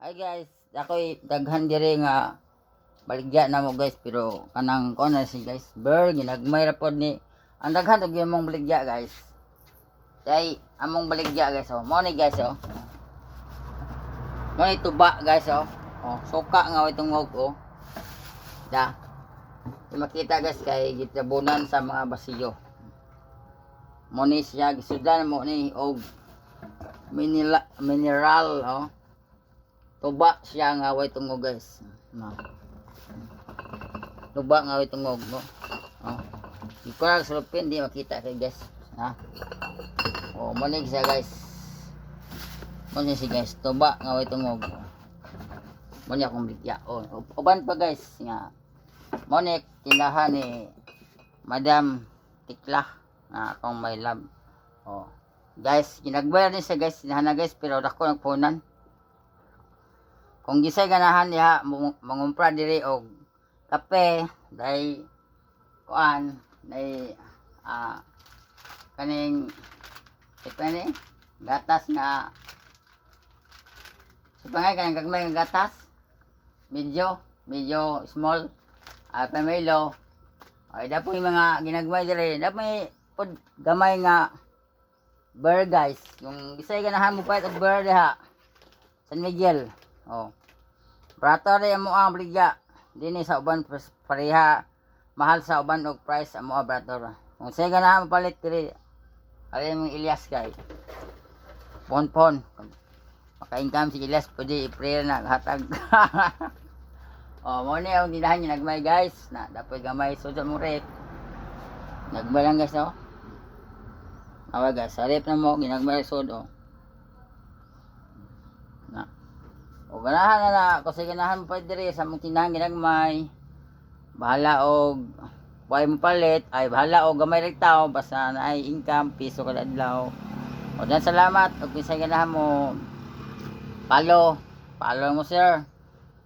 Hi guys, ako'y daghan diri nga baligya na mo guys, pero kanang ko na si guys, ginagmay ra pod ni ang daghan og imong baligya guys. Kay among baligya guys, oh. Mo ni guys, oh. Mo ni tuba guys, oh. Oh, suka nga way tungog, oh. Da. Di makita guys kay gitabunan sa mga basiyo. Mo ni siya gisudan mo ni og mineral, oh. Tuba siya nga way tungog guys. No. Tuba nga way tungog mo. Oh. Iko ra sulupin di makita kay guys. Ha. Oh, manig siya guys. Manig si guys. Tuba nga way tungog. Mo ni akong bigya. Oh, uban pa guys nga. Mo ni tinahan ni Madam Tikla na akong my love. Oh. Guys, ginagbayar ni siya guys. Tinahan na guys pero dako nagpunan. Kung gisay ganahan diha mangumpra diri og kape, dai kuan, dai kaning ipani gatas nga supangay kanang gagmay nga gatas, medyo small, pamelo. Ay dapo yung mga ginagmay diri, dapo may pod gamay nga bear guys. Yung gisay ganahan mo pa og bear diha. San Miguel. Oh. Prato rin mo ang bligya. Dini sa uban pareha mahal sa uban og price amo brato. Kung say ganahan mapalit diri. Ari mong Ilyas kay. Pon. Maka-income si Ilyas pwede i-pray na hatag. Oh, mo ni ang dinahan niya nagmay guys. Na dapat gamay sudot mo rep. Nagmay lang guys, no. Awa guys, sa rep na mo ginagmay sud oh. Na. O ganahan na kasi ganahan mo pa diri sa mong tinahan ginagmay. Bahala og way mo palit, ay bahala og gamay ra tawo basta na ay income piso kada adlaw. O dan salamat og bisay ganahan mo follow mo sir.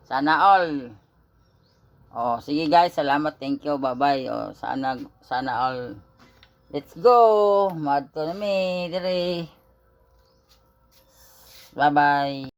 Sana all. O sige guys, salamat, thank you, bye-bye. O sana all. Let's go. Madto na mi diri. Bye-bye.